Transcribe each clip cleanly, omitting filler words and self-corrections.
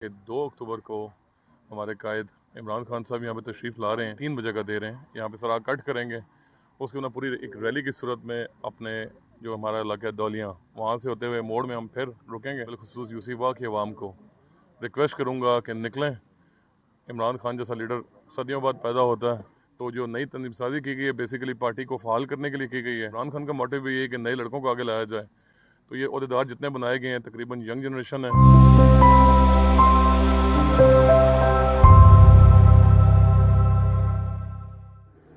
कि 2 अक्टूबर को हमारे कायद इमरान खान साहब यहाँ पे तशरीफ़ ला रहे हैं, 3 बजे का दे रहे हैं। यहाँ पे सराह कट करेंगे, उसके बाद पूरी एक रैली की सूरत में अपने जो हमारा इलाका है दौलियाँ, वहाँ से होते हुए मोड़ में हम फिर रुकेंगे। बिलखुसूस यूसीफा की आवाम को रिक्वेस्ट करूँगा कि निकलें। इमरान खान जैसा लीडर सदियों बाद पैदा होता है, तो जो नई तनज़ीमसाज़ी की गई है बेसिकली पार्टी को फ़ाल करने के लिए की गई है। इमरान खान का मोटिव भी ये है कि नए लड़कों को आगे लाया जाए। तो ये ओहदेदार जितने बनाए गए हैं तकरीबन यंग जनरेशन है।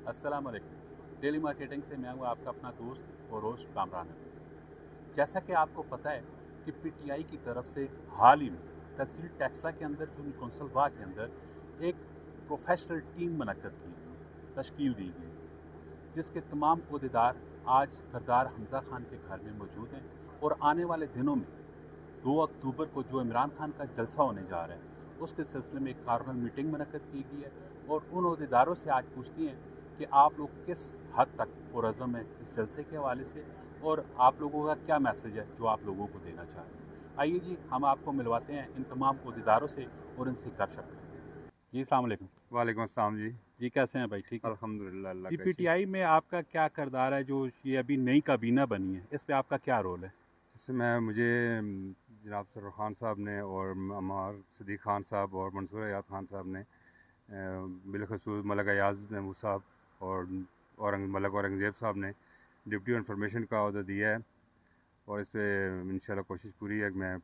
अस्सलाम वालेकुम। डेली मार्केटिंग से मैं हूँ आपका अपना दोस्त और होस्ट कामरान है। जैसा कि आपको पता है कि पीटीआई की तरफ से हाल ही में तहसील टेक्सला के अंदर जो कौंसल बाग के अंदर एक प्रोफेशनल टीम मुनक्कद की गई, तश्कील दी गई, जिसके तमाम अहदेदार आज सरदार हमज़ा खान के घर में मौजूद हैं और आने वाले दिनों में 2 अक्टूबर को जो इमरान खान का जलसा होने जा रहा है उसके सिलसिले में एक कार्नल मीटिंग मुनक्कद की गई है और उन अहदेदारों से आज पूछती हैं कि आप लोग किस हद तक पुरज़म हैं इस जलसे के हवाले से और आप लोगों का क्या मैसेज है जो आप लोगों को देना चाह रहे हैं। आइए जी, हम आपको मिलवाते हैं इन तमाम अहदेदारों से और इनसे गपशप करते हैं। जी अस्सलाम वालेकुम। वालेकुम अस्सलाम जी। जी कैसे हैं भाई, ठीक है? अल्हम्दुलिल्लाह अल्लाह जी, का शुक्र। पीटीआई में आपका क्या किरदार है? जो ये अभी नई काबीना बनी है इस पे आपका क्या रोल है? इसमें मुझे जनाब सरवर ख़ान साहब ने और अमार सदीक़ ख़ान साहब और मंसूर हयात ख़ान साहब ने बिलखसूस मलक अयाज़ महमूद साहब और मलक औरंगज़ेब साहब ने डिप्टी इंफॉर्मेशन का अहदा दिया है और इस पर इंशाल्लाह कोशिश पूरी है कि मैं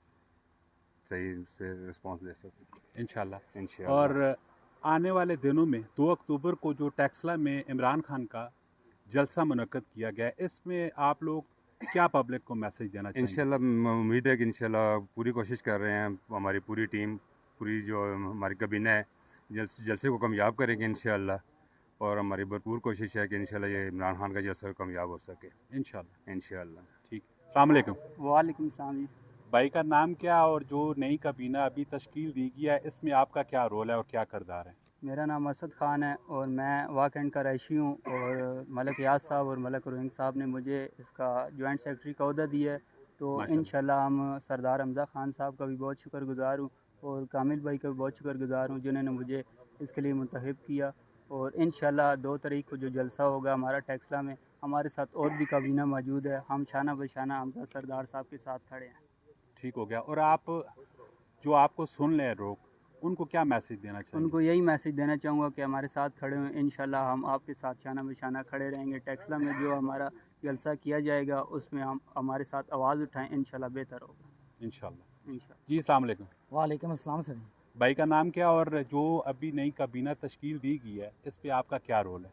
सही इस पर रिस्पॉन्स दे सकूँ इंशाल्लाह। इंशाल्लाह। और आने वाले दिनों में 2 अक्टूबर को जो टेक्सला में इमरान खान का जलसा मुनक्कद किया गया है, इसमें आप लोग क्या पब्लिक को मैसेज देना चाहेंगे? इंशाल्लाह उम्मीद है कि इंशाल्लाह पूरी कोशिश कर रहे हैं, हमारी पूरी टीम, पूरी जो हमारी काबीना है जलसे को कामयाब करेंगे इंशाल्लाह और हमारी भरपूर कोशिश है कि इंशाल्लाह ये इमरान खान का जलसा कामयाब हो सके इंशाल्लाह। इंशाल्लाह। ठीक। अस्सलाम वालेकुम। वालेकुम सलाम जी। भाई का नाम क्या और जो नई काबीना अभी तश्कील दी गई है इसमें आपका क्या रोल है और क्या किरदार है? मेरा नाम असद ख़ान है और मैं वाकंड का रहायशी हूँ और मलक याद साहब और मलक रोहिंग साहब ने मुझे इसका जॉइंट सेक्रेटरी का ओहदा दिया है। तो माशाल्लाह। इंशाल्लाह हम सरदार हमज़ा ख़ान साहब का भी बहुत शुक्रगुज़ार हूँ और कामिल भाई का भी बहुत शुक्रगुज़ार हूँ जिन्होंने मुझे इसके लिए मुंतखब किया। और इंशाल्लाह 2 तारीख को जो जलसा होगा हमारा टेक्सला में, हमारे साथ और भी काबीना मौजूद है। हम शाना बशाना हमज़ा सरदार साहब के साथ खड़े हैं। ठीक हो गया। और आप जो आपको सुन रहे हैं लोग, उनको क्या मैसेज देना चाहेंगे? उनको यही मैसेज देना चाहूँगा कि हमारे साथ खड़े हुए, इंशाल्लाह हम आपके साथ शाना बशाना खड़े रहेंगे। टेक्सला में जो हमारा जलसा किया जाएगा उसमें हम हमारे साथ आवाज़ उठाएं, इंशाल्लाह बेहतर होगा इंशाल्लाह। इंशाल्लाह। जी अस्सलाम वालेकुम। वालेकुम अस्सलाम सर। भाई का नाम क्या और जो अभी नई काबीना तश्कील दी गई है इस पे आपका क्या रोल है?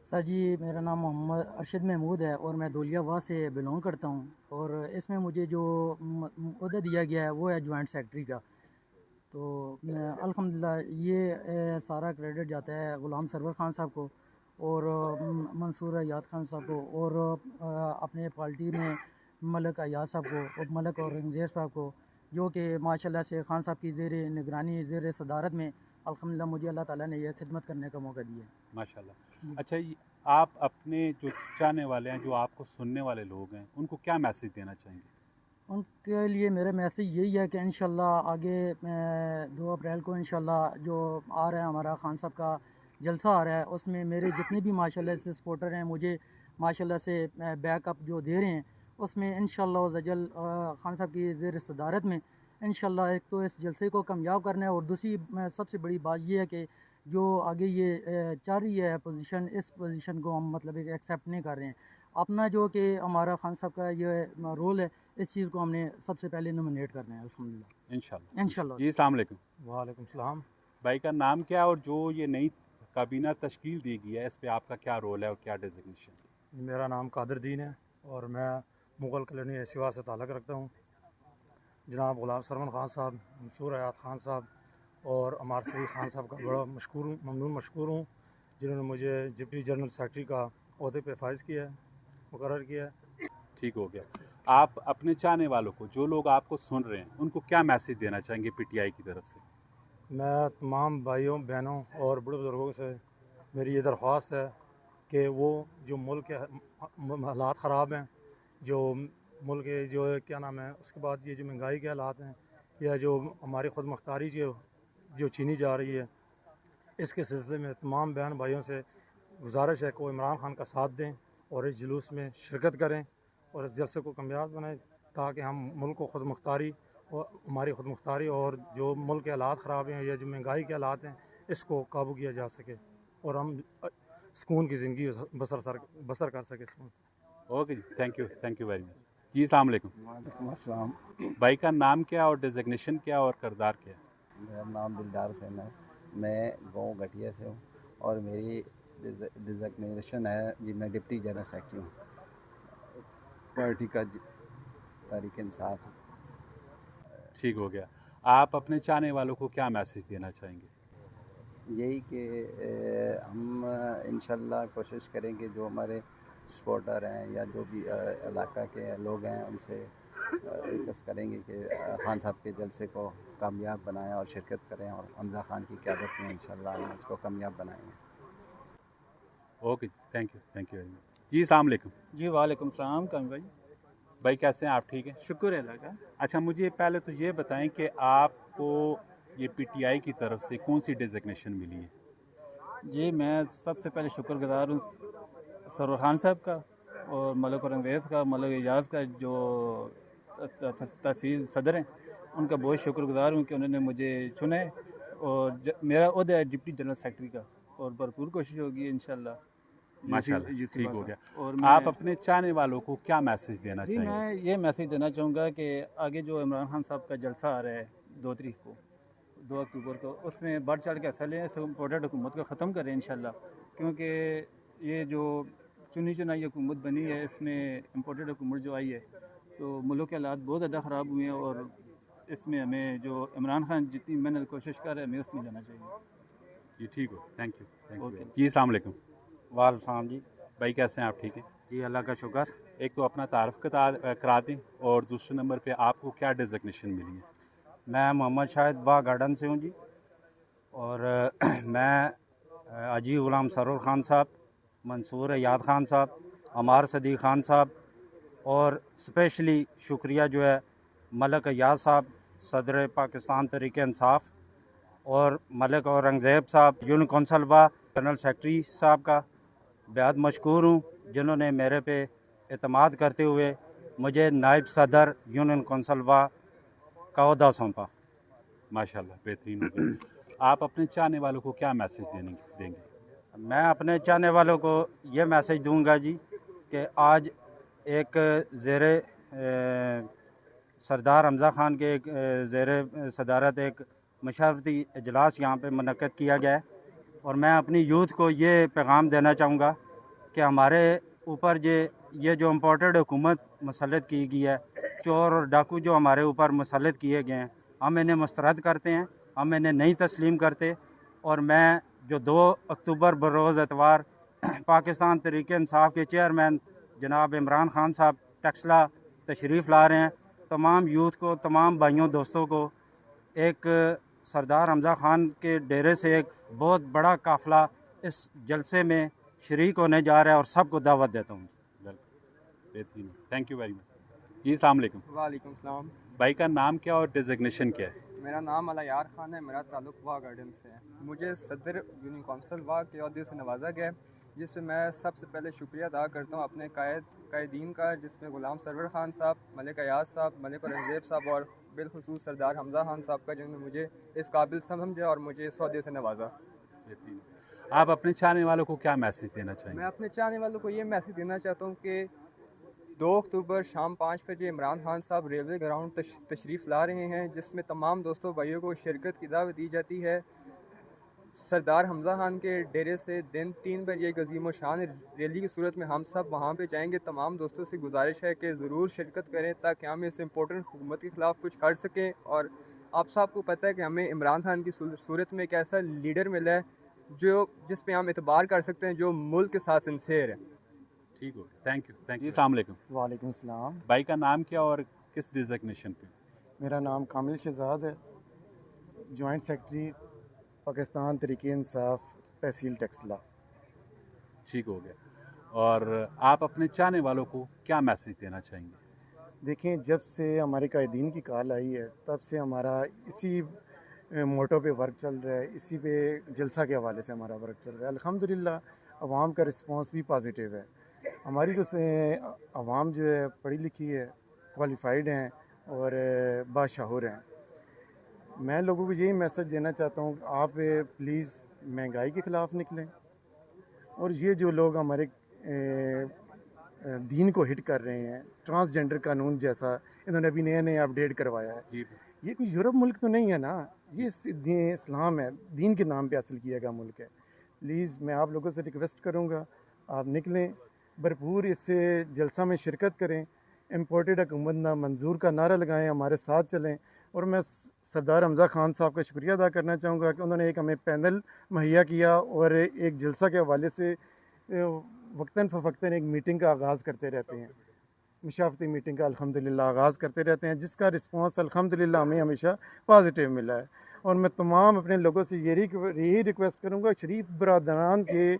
सर जी मेरा नाम मोहम्मद अरशद महमूद है और मैं दौलिया वाह से बिलोंग करता हूँ और इसमें मुझे जो ओहदा दिया गया है वो है जॉइंट सेक्रेटरी का। तो अल्हम्दुलिल्लाह ये सारा क्रेडिट जाता है ग़ुलाम सरवर ख़ान साहब को और मंसूर अयाद ख़ान साहब को और अपने पार्टी में मलक अयाज साहब को और मलक औरंगज़ेब साहब को, जो कि माशाल्लाह से ख़ान साहब की ज़ेर निगरानी ज़ेर सदारत में अल्हम्दुलिल्लाह मुझे अल्लाह ताला ने यह खिदमत करने का मौका दिया। माशाल्लाह। अच्छा, आप अपने जो चाहने वाले हैं, जो आपको सुनने वाले लोग हैं, उनको क्या मैसेज देना चाहेंगे? उनके लिए मेरा मैसेज यही है कि इंशाल्लाह आगे 2 अप्रैल को इंशाल्लाह जो आ रहा है हमारा खान साहब का जलसा आ रहा है, उसमें मेरे जितने भी माशाल्लाह से सपोर्टर हैं मुझे माशाल्लाह से बैकअप जो दे रहे हैं, उसमें इंशाल्लाह वज़्ज़ल खान साहब की ज़ेर सदारत में इंशाल्लाह एक तो इस जलसे को कामयाब करना है और दूसरी सबसे बड़ी बात ये है कि जो आगे ये चल रही है पोजीशन, इस पोजीशन को हम मतलब एक एक्सेप्ट नहीं कर रहे हैं। अपना जो कि हमारा खान साहब का ये रोल है, इस चीज़ को हमने सबसे पहले नॉमिनेट करना है अल्हम्दुलिल्लाह इंशाल्लाह। इंशाल्लाह। जी अस्सलाम वालेकुम। वालेकुम सलाम। भाई का नाम क्या है और जो ये नई काबीना तश्कील दी गई है इस पे आपका क्या रोल है और क्या डेजिग्नेशन? मेरा नाम कादर दीन है और मैं मुग़ल कॉलोनी एसिवा से ताल्लुक़ रखता हूँ। जनाब ग़ुलाम सरवन ख़ान साहब, मंसूर हयात ख़ान साहब और अमार सदीक़ ख़ान साहब का बड़ा मशकूर हूँ जिन्होंने मुझे डिप्टी जनरल सेक्रेटरी का ओहदे पे फाइज़ किया है, मुकर्रर किया है। ठीक हो गया। आप अपने चाहने वालों को, जो लोग आपको सुन रहे हैं, उनको क्या मैसेज देना चाहेंगे पीटीआई की तरफ से? मैं तमाम भाइयों बहनों और बड़े बुज़ुर्गों से मेरी ये दरख्वास्त है कि वो जो मुल्क के हालात ख़राब हैं, जो मुल्क के जो क्या नाम है, उसके बाद ये जो महंगाई के हालात हैं, या जो हमारी खुद मुख्तारी जो छीनी जा रही है, इसके सिलसिले में तमाम बहन भाइयों से गुजारिश है कि वो इमरान खान का साथ दें और इस जुलूस में शिरकत करें और इस जलसे को कामयाब बनाएं, ताकि हम मुल्क को खुद मुख्तारी और हमारी खुद मुख्तारी और जो मुल्क के हालात ख़राब हैं या जो महंगाई के हालात हैं, इसको काबू किया जा सके और हम सुकून की ज़िंदगी बसर कर सके इसमें। ओके जी, थैंक यू वेरी मच जी। अस्सलाम वालेकुम। वालेकुम अस्सलाम। भाई का नाम क्या और डिजिग्नेशन क्या और किरदार क्या? मेरा नाम दिलदार हुसैन है। मैं गाँव गठिया से हूँ और मेरी डिजिग्नेशन है जी, मैं डिप्टी जनरल सेक्रेटरी हूँ पार्टी का तहरीक इंसाफ। ठीक हो गया। आप अपने चाहने वालों को क्या मैसेज देना चाहेंगे? यही कि हम इंशाल्लाह कोशिश करेंगे जो हमारे सपोर्टर हैं या जो भी इलाका के लोग हैं उनसे रिक्वेस्ट करेंगे कि खान साहब के जलसे को कामयाब बनाएं और शिरकत करें और हमजा खान की क़यादत में इंशाल्लाह हम इसको कामयाब बनाएंगे। ओके जी, थैंक यू वेरी मच जी। अस्सलाम वालेकुम। जी वालेकुम सलाम। कामिल भाई भाई कैसे हैं आप? ठीक हैं? शुक्र है अल्लाह का। अच्छा, मुझे पहले तो ये बताएं कि आपको ये पीटीआई की तरफ से कौन सी डिजिग्नेशन मिली है? जी मैं सबसे पहले शुक्रगुजार हूँ सरवर खान साहब का और मलिक औरंगज़ेब का, मलिक एजाज़ का जो तहसील सदर हैं, उनका बहुत शुक्रगुजार हूँ कि उन्होंने मुझे चुना है और मेरा ओहदा है डिप्टी जनरल सेक्रेटरी का और भरपूर कोशिश होगी इंशाल्लाह। माशाल्लाह, ठीक हो गया। और आप अपने चाहने वालों को क्या मैसेज देना जी चाहिए? मैं ये मैसेज देना चाहूँगा कि आगे जो इमरान खान साहब का जलसा आ रहा है 2 तारीख को, 2 अक्टूबर को, उसमें बढ़ चढ़ के हिस्सा लें, सब इम्पोर्टेड हुकूमत को ख़त्म करें इंशाल्लाह, क्योंकि ये जो चुनी चुनाई हुकूमत बनी है, इसमें इम्पोर्टेड हुकूमत जो आई है तो मुल्क के हालात बहुत ज़्यादा ख़राब हुए हैं और इसमें हमें जो इमरान खान जितनी मेहनत कोशिश कर रहे हैं हमें उसमें लेना चाहिए। जी ठीक हो, थैंक यू ओके जी। अस्सलाम वालेकुम। वालेकुम जी। भाई कैसे हैं आप? ठीक है जी, अल्लाह का शुक्र। एक तो अपना तारफ़ करा दें और दूसरे नंबर पे आपको क्या डिजिग्नेशन मिली है? मैं मोहम्मद शाहिद बाग गार्डन से हूँ जी और मैं अजी गुलाम सरवर खान साहब, मंसूर याद खान साहब, अमार सदीक खान साहब और स्पेशली शुक्रिया जो है मलिक याद साहब सदर पाकिस्तान तहरीक इंसाफ और मलिक औरंगज़ेब साहब यूनियन कौंसल व जनरल सेक्रेटरी साहब का बेहद मशकूर हूँ, जिन्होंने मेरे पे एतमाद करते हुए मुझे नायब सदर यूनियन कौंसल व का ओहदा सौंपा। माशाल्लाह, बेहतरीन हो गया। आप अपने चाहने वालों को क्या मैसेज देंगे? मैं अपने चाहने वालों को ये मैसेज दूंगा जी कि आज एक सरदार हमजा खान के एक ज़ेर सदारत एक मशावरती इजलास यहाँ पे मुनक़्क़द किया गया है और मैं अपनी यूथ को ये पैगाम देना चाहूँगा कि हमारे ऊपर ये जो इम्पोर्टेड हुकूमत मुसल्लत की गई है, चोर और डाकू जो हमारे ऊपर मुसल्लत किए गए हैं, हम इन्हें मुस्तरद करते हैं, हम इन्हें नहीं तस्लीम करते। और मैं जो 2 अक्टूबर बरोज़ एतवार पाकिस्तान तहरीक इंसाफ के चेयरमैन जनाब इमरान खान साहब टक्सला तशरीफ़ ला रहे हैं, तमाम यूथ को, तमाम भाइयों दोस्तों को एक सरदार हमजा खान के डेरे से एक बहुत बड़ा काफ़िला इस जलसे में शरीक होने जा रहा है और सबको दावत देता हूँ। बेहतरीन, थैंक यू वेरी मच जी। अस्सलाम वालेकुम। वालेकुम सलाम। भाई का नाम क्या और डिजिग्नेशन क्या है? मेरा नाम अलायार खान है, मेरा ताल्लुक वाह गार्डन से है। मुझे सदर यूनियन कौंसल वाह के अहदे से नवाजा गया, जिससे मैं सबसे पहले शुक्रिया अदा करता हूँ अपने कायदीन का, जिसमें गुलाम सरवर खान साहब, मलिक अयाज साहब, मलिक औरंगज़ेब साहब और बिलखुसूस सरदार हमजा खान साहब का, जिन्होंने मुझे इस काबिल समझा और मुझे इस अहदे से नवाजा। आप अपने चाहने वालों को क्या मैसेज देना चाहेंगे? मैं अपने चाहने वालों को ये मैसेज देना चाहता हूँ कि 2 अक्टूबर शाम 5 बजे इमरान खान साहब रेलवे ग्राउंड तशरीफ़ ला रहे हैं, जिसमें तमाम दोस्तों भाइयों को शिरकत की दावत दी जाती है। सरदार हमजा खान के डेरे से दिन 3 बजे एक अजीम शान रैली की सूरत में हम सब वहाँ पे जाएंगे। तमाम दोस्तों से गुजारिश है कि ज़रूर शिरकत करें ताकि हम इस इम्पोर्टेंट हुकूमत के ख़िलाफ़ कुछ कर सकें। और आप सबको पता है कि हमें इमरान खान की सूरत में एक ऐसा लीडर मिला है जिस पे हम एतबार कर सकते हैं, जो मुल्क के साथ सिंसेर है। ठीक हो, थैंक यू जी। अस्सलाम वालेकुम। वालेकुम सलाम। भाई का नाम क्या और किस डिजिग्नेशन पे? मेरा नाम कामिल शहजाद है, जॉइंट सेक्रेटरी पाकिस्तान तहरीक इंसाफ तहसील टक्सला। ठीक हो गया। और आप अपने चाहने वालों को क्या मैसेज देना चाहेंगे? देखें, जब से हमारे कायदीन की कॉल आई है तब से हमारा इसी मोटो पे वर्क चल रहा है, इसी पे जलसा के हवाले से हमारा वर्क चल रहा है। अल्हम्दुलिल्लाह अवाम का रिस्पांस भी पॉजिटिव है। हमारी जो अवाम जो है पढ़ी लिखी है, क्वालिफाइड हैं और बाशऊर हैं। मैं लोगों को यही मैसेज देना चाहता हूँ कि आप प्लीज़ महंगाई के ख़िलाफ़ निकलें, और ये जो लोग हमारे दीन को हिट कर रहे हैं, ट्रांसजेंडर कानून जैसा इन्होंने अभी नया नया अपडेट करवाया है, जी ये कोई यूरोप मुल्क तो नहीं है ना, ये इस्लाम है, दीन के नाम पे हासिल किया गया मुल्क है। प्लीज़ मैं आप लोगों से रिक्वेस्ट करूँगा, आप निकलें, भरपूर इससे जलसा में शिरकत करें, इम्पोर्टेड हुकूमत ना मंजूर का नारा लगाएं, हमारे साथ चलें। और मैं सरदार हमज़ा खान साहब का शुक्रिया अदा करना चाहूँगा कि उन्होंने एक हमें पैनल मुहैया किया और एक जलसा के हवाले से वक्तन फ़वक्तन एक मीटिंग का आगाज़ करते रहते हैं, मुशावरती मीटिंग का अल्हम्दुलिल्लाह आगाज़ करते रहते हैं, जिसका रिस्पांस अल्हम्दुलिल्लाह हमें हमेशा पॉजिटिव मिला है। और मैं तमाम अपने लोगों से यही रिक्वेस्ट करूँगा, शरीफ बरदरान के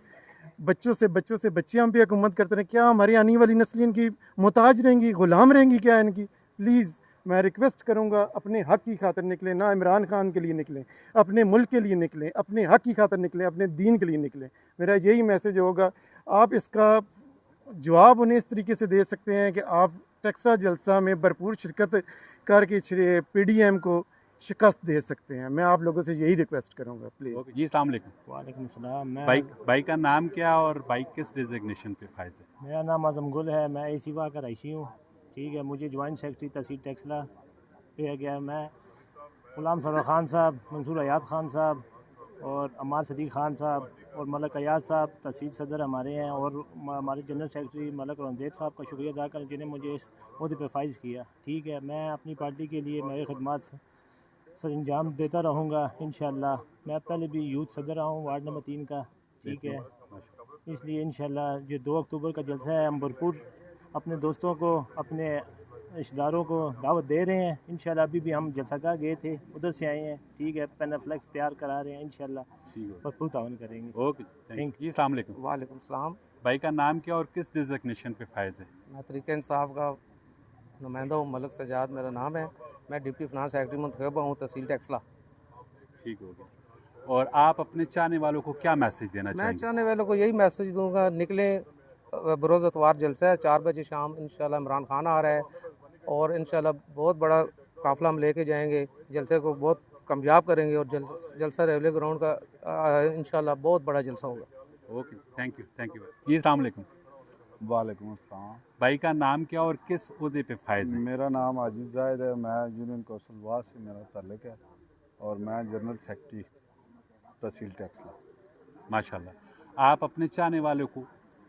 बच्चों से बच्चियाँ भी हुकूमत करते रहें, क्या हमारी आने वाली नस्लें इनकी मोहताज रहेंगी, ग़ुलाम रहेंगी क्या इनकी? प्लीज़ मैं रिक्वेस्ट करूँगा, अपने हक़ की खातिर निकलें, ना इमरान खान के लिए निकलें, अपने मुल्क के लिए निकलें, अपने हक़ की खातिर निकलें, अपने दीन के लिए निकलें। मेरा यही मैसेज होगा। आप इसका जवाब उन्हें इस तरीके से दे सकते हैं कि आप टेक्सला जलसा में भरपूर शिरकत करके PDM को शिकस्त दे सकते हैं। मैं आप लोगों से यही रिक्वेस्ट करूँगा, प्लीज़। जी, अस्सलाम वालेकुम। वालेकुम सलाम। मैं बाइक का नाम क्या और बाइक किस डिजिग्नेशन पे फाइज है? मेरा नाम आज़म गुल है, मैं एसीवा का रईसी हूँ। ठीक है, मुझे जॉइंट सेक्रेटरी तहसील टेक्सला दिया गया है। मैं ग़ुलाम सरवर ख़ान साहब, मंसूर हयात ख़ान साहब और अमार सदीक ख़ान साहब और मलक अयाज साहब तहसील सदर हमारे हैं, और हमारे जनरल सेक्रेटरी मलक रंजेब साहब का शुक्रिया अदा करें जिन्हें मुझे इस ओहदे पर फाइज किया। ठीक है, मैं अपनी पार्टी के लिए मेरी खिदमत सर अंजाम देता रहूँगा इंशाअल्लाह। मैं पहले भी यूथ सदर रहा हूँ वार्ड नंबर 3 का। ठीक है, इसलिए इंशाअल्लाह जो 2 अक्टूबर का जलसा है, हम भरपूर अपने दोस्तों को, अपने रिश्तेदारों को दावत दे रहे हैं। इंशाअल्लाह अभी भी हम जलसागाह गए थे, उधर से आए हैं। ठीक है, पेन फ्लैक्स तैयार करा रहे हैं, इंशाअल्लाह भरपूर तावन करेंगे। Okay, thank you. जी, अस्सलाम वालेकुम। वालेकुम सलाम। भाई का नाम क्या और किस डिजिग्नेशन पे फाइज है? मैं तरीक़न साहब का नुमाइंदा हूँ, मलक सजाद मेरा नाम है। मैं डिप्टी फाइनेंस सेक्रेटरी मुंतखब हूँ तहसील टेक्सला। ठीक हो गया। और आप अपने चाहने वालों को क्या मैसेज देना चाहेंगे? मैं चाहने वालों को यही मैसेज दूंगा, निकलें, बरोज़ अतवार जलसा है 4 बजे शाम, इंशाल्लाह इमरान खान आ रहा है और इंशाल्लाह बहुत बड़ा काफ़िला हम लेके जाएंगे, जलसे को बहुत कामयाब करेंगे और जलसा रेलवे ग्राउंड का इंशाल्लाह बहुत बड़ा जलसा होगा। Okay, thank you. जी, अस्सलाम वालेकुम। वालेकुम अस्सलाम। भाई का नाम क्या और किस ओहदे पे फाइज है? मेरा नाम आजिज़ जाहिद है, मैं यूनियन कौंसिल वास से मेरा ताल्लुक़ है और मैं जनरल सेक्रेटरी तहसील टेक्सला। माशाल्लाह। आप अपने चाहने वालों को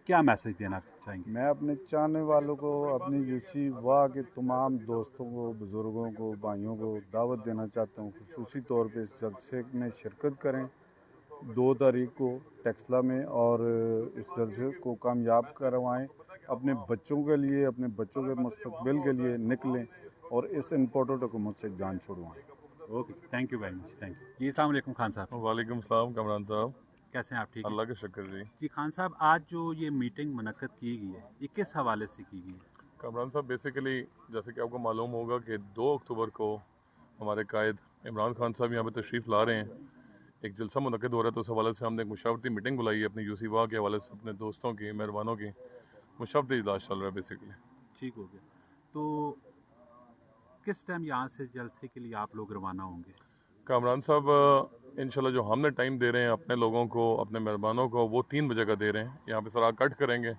क्या मैसेज देना चाहेंगे? मैं अपने चाहने वालों को, अपनी यूसी वाह के तमाम दोस्तों को, बुज़ुर्गों को, भाइयों को दावत देना चाहता हूँ, खुसूसी तौर पे इस जलसे में शिरकत करें 2 तारीख को टेक्सला में, और इस जलसे को कामयाब करवाएं। अपने बच्चों के लिए, अपने बच्चों के मुस्तकबिल के लिए निकलें और इस इम्पोर्टेड हुकूमत से जान छुड़वाएं। Okay, thank you very much. Thank you. जी, अस्सलाम वालेकुम खान साहब। वालेकुम सलाम कमरान साहब, कैसे हैं आप? ठीक है, अल्लाह का शुक्र जी। जी खान साहब, आज जो ये मीटिंग मुनक्कद की गई है, ये किस हवाले से की गई है? कमरान साहब, बेसिकली जैसे कि आपको मालूम होगा कि 2 अक्टूबर को हमारे कायद इमरान खान साहब यहाँ पे तशरीफ़ ला रहे हैं, एक जलसा मुनक्कद हो रहा है, तो उस हवाले से हमने एक मुशावरती मीटिंग बुलाई है अपनी यूसी वाह के हवाले से, अपने दोस्तों की, मेहरबानों की मुशावरती इजलास चल रहा है बेसिकली। ठीक हो गया। तो किस टाइम यहाँ से जलसे के लिए आप लोग रवाना होंगे? कामरान साहब, इंशाल्लाह जो हमने टाइम दे रहे हैं अपने लोगों को, अपने मेहरबानों को, वो 3 बजे का दे रहे हैं। यहाँ पे सरा कट करेंगे,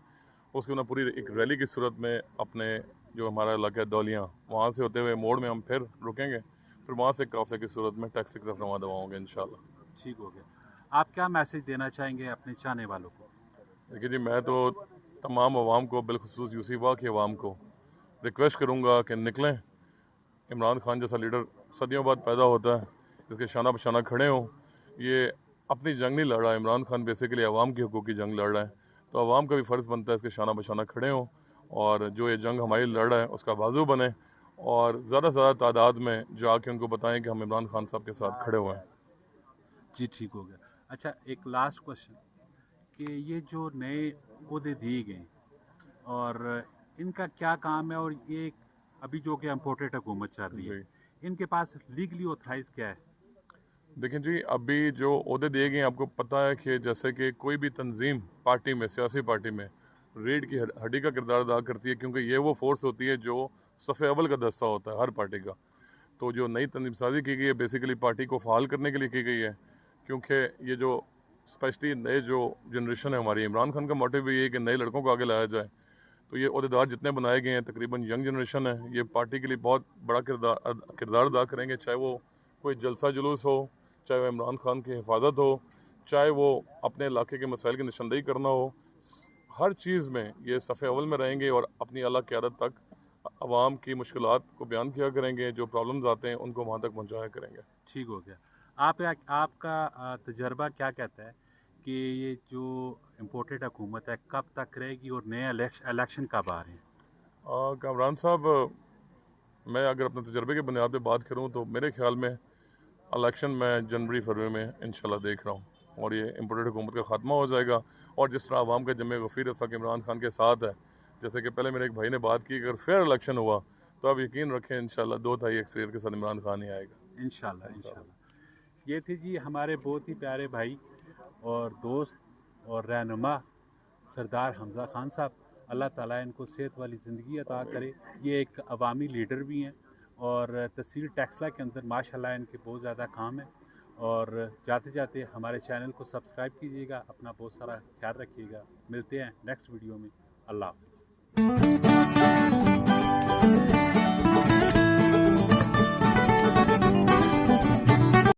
उसके बाद पूरी एक रैली की सूरत में अपने जो हमारा इलाका है दौलियाँ, वहाँ से होते हुए मोड़ में हम फिर रुकेंगे, फिर वहाँ से काफ़िले की सूरत में टैक्सी की तरफ रवाना होंगे इंशाल्लाह। ठीक हो गया। आप क्या मैसेज देना चाहेंगे अपने चाहने वालों को? देखिए जी, मैं तो तमाम अवाम को, बिलखुसूस यूसी वाह के अवाम को रिक्वेस्ट करूँगा कि निकलें। इमरान खान जैसा लीडर सदियों बाद पैदा होता है, इसके शाना बशाना खड़े हों। ये अपनी जंग नहीं लड़ रहा है, इमरान खान बेसिकली अवाम के हकूक़ की जंग लड़ रहा है, तो अवाम का भी फ़र्ज़ बनता है इसके शाना बशाना खड़े हों, और जो ये जंग हमारी लड़ रहा है उसका बाजू बने, और ज़्यादा से ज़्यादा तादाद में जो आके उनको बताएं कि हम इमरान खान साहब के साथ खड़े हुए हैं। जी, ठीक हो गया। अच्छा, एक लास्ट क्वेश्चन कि ये जो नए ओहदे दिए गए और इनका क्या काम है, और ये अभी जो कि इम्पोर्टेड हुकूमत चल रही है, इनके पास लीगली ऑथराइज क्या है? देखें जी, अभी जो ओहदे दिए गए हैं आपको पता है कि जैसे कि कोई भी तंजीम पार्टी में, सियासी पार्टी में रीढ़ की हड्डी का किरदार अदा करती है, क्योंकि ये वो फोर्स होती है जो सफ़े अव्वल का दस्ता होता है हर पार्टी का। तो जो नई तंजीम साजी की गई है बेसिकली पार्टी को फ़ाल करने के लिए की गई है, क्योंकि ये जो स्पेशली नए जो जनरेशन है हमारी, इमरान खान का मोटिव भी ये है कि नए लड़कों को आगे लाया जाए। तो ये अहदेदार जितने बनाए गए हैं तकरीबन यंग जनरेशन है, ये पार्टी के लिए बहुत बड़ा किरदार अदा करेंगे, चाहे वो कोई जलसा जुलूस हो, चाहे वो इमरान खान की हिफाजत हो, चाहे वो अपने इलाके के मसाइल की निशानदेही करना हो, हर चीज़ में ये सफ़े अव्वल में रहेंगे और अपनी आला क़यादत तक आवाम की मुश्किलात को बयान किया करेंगे, जो प्रॉब्लम्स आते हैं उनको वहाँ तक पहुँचाया करेंगे। ठीक हो गया। आपका तजर्बा क्या कहता है कि ये जो इम्पोर्टेड हुकूमत है कब तक रहेगी और नए इलेक्शन कब आ रहे हैं? कामरान साहब, मैं अगर अपने तजर्बे के बुनियाद पे बात करूँ तो मेरे ख्याल में इलेक्शन मैं जनवरी फरवरी में इंशाल्लाह देख रहा हूँ, और ये इम्पोर्टेड हुकूमत का ख़ात्मा हो जाएगा। और जिस तरह आवाम का जमे गफ़ीर इस वक्त इमरान खान के साथ है, जैसे कि पहले मेरे एक भाई ने बात की, अगर फेयर इलेक्शन हुआ तो आप यकीन रखें इंशाल्लाह 2/3 अक्सरियत के साथ इमरान खान ही आएगा इंशाल्लाह। ये थे जी हमारे बहुत ही प्यारे भाई और दोस्त और रहनुमा सरदार हमज़ा खान साहब। अल्लाह ताला इनको सेहत वाली ज़िंदगी अता करे। ये एक अवामी लीडर भी हैं और तहसील टेक्सला के अंदर माशाल्लाह इनके बहुत ज़्यादा काम है। और जाते जाते हमारे चैनल को सब्सक्राइब कीजिएगा, अपना बहुत सारा ख्याल रखिएगा। मिलते हैं नेक्स्ट वीडियो में। अल्लाह हाफ़िज़।